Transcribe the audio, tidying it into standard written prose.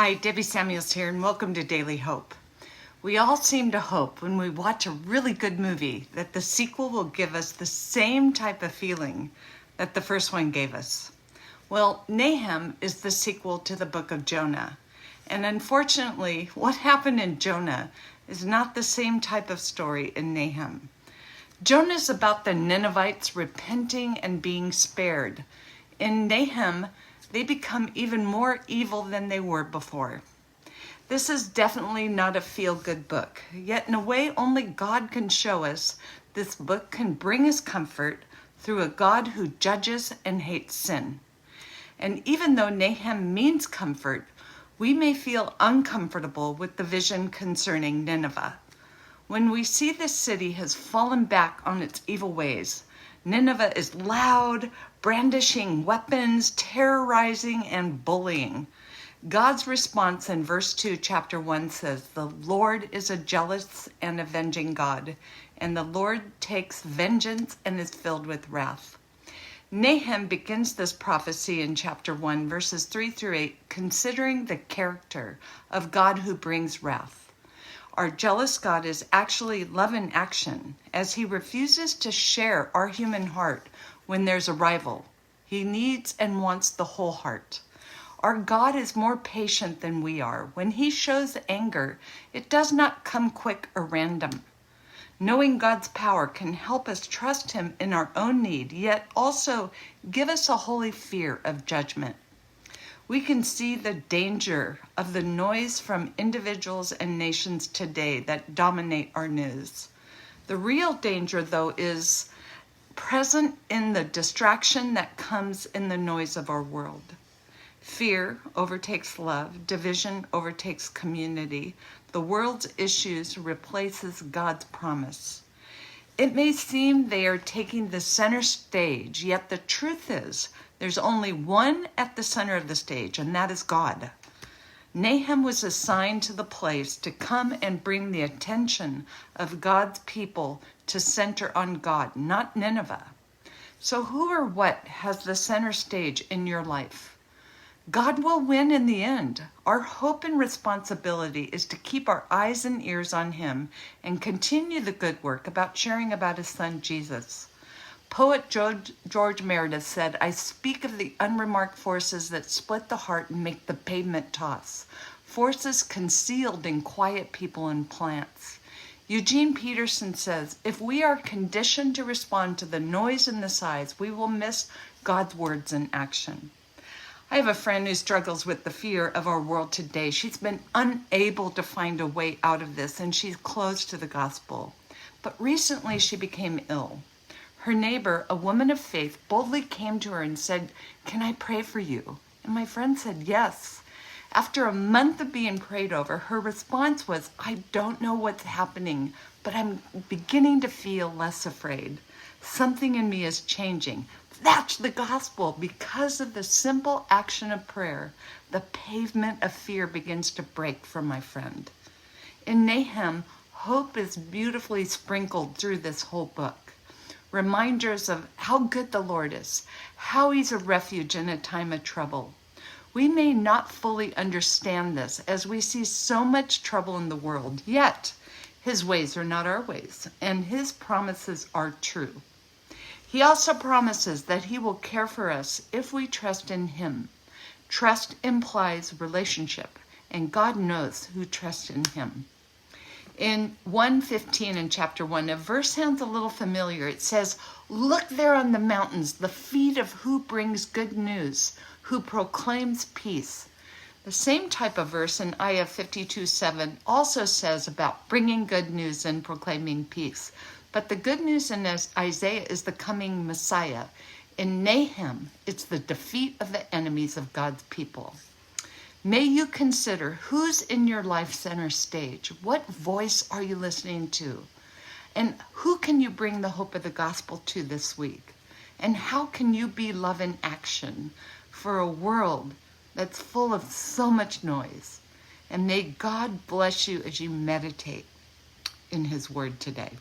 Hi, Debbie Samuels here, and welcome to Daily Hope. We all seem to hope when we watch a really good movie that the sequel will give us the same type of feeling that the first one gave us. Well, Nahum is the sequel to the book of Jonah. And unfortunately, what happened in Jonah is not the same type of story in Nahum. Jonah is about the Ninevites repenting and being spared. In Nahum, they become even more evil than they were before. This is definitely not a feel-good book, yet in a way only God can show us, this book can bring us comfort through a God who judges and hates sin. And even though Nahum means comfort, we may feel uncomfortable with the vision concerning Nineveh. When we see this city has fallen back on its evil ways, Nineveh is loud, brandishing weapons, terrorizing, and bullying. God's response in verse 2, chapter 1 says, "The Lord is a jealous and avenging God, and the Lord takes vengeance and is filled with wrath." Nahum begins this prophecy in chapter 1, verses 3 through 8, considering the character of God who brings wrath. Our jealous God is actually love in action, as he refuses to share our human heart when there's a rival. He needs and wants the whole heart. Our God is more patient than we are. When he shows anger, it does not come quick or random. Knowing God's power can help us trust him in our own need, yet also give us a holy fear of judgment. We can see the danger of the noise from individuals and nations today that dominate our news. The real danger, though, is present in the distraction that comes in the noise of our world. Fear overtakes love, division overtakes community. The world's issues replaces God's promise. It may seem they are taking the center stage, yet the truth is there's only one at the center of the stage, and that is God. Nahum was assigned to the place to come and bring the attention of God's people to center on God, not Nineveh. So who or what has the center stage in your life? God will win in the end. Our hope and responsibility is to keep our eyes and ears on him and continue the good work about sharing about his son, Jesus. Poet George Meredith said, "I speak of the unremarked forces that split the heart and make the pavement toss, forces concealed in quiet people and plants." Eugene Peterson says, "If we are conditioned to respond to the noise and the sighs, we will miss God's words in action." I have a friend who struggles with the fear of our world today. She's been unable to find a way out of this, and she's close to the gospel. But recently she became ill. Her neighbor, a woman of faith, boldly came to her and said, "Can I pray for you?" And my friend said yes. After a month of being prayed over, her response was, "I don't know what's happening, but I'm beginning to feel less afraid. Something in me is changing." That's the gospel. Because of the simple action of prayer, the pavement of fear begins to break for my friend. In Nahum, hope is beautifully sprinkled through this whole book. Reminders of how good the Lord is, how he's a refuge in a time of trouble. We may not fully understand this as we see so much trouble in the world, yet his ways are not our ways, and his promises are true. He also promises that he will care for us if we trust in him. Trust implies relationship, and God knows who trusts in him. In 1:15 in chapter 1, a verse sounds a little familiar. It says, "Look there on the mountains, the feet of who brings good news, who proclaims peace." The same type of verse in Isaiah 52:7 also says about bringing good news and proclaiming peace. But the good news in Isaiah is the coming Messiah. In Nahum, it's the defeat of the enemies of God's people. May you consider who's in your life center stage. What voice are you listening to? And who can you bring the hope of the gospel to this week? And how can you be love in action for a world that's full of so much noise? And may God bless you as you meditate in his word today.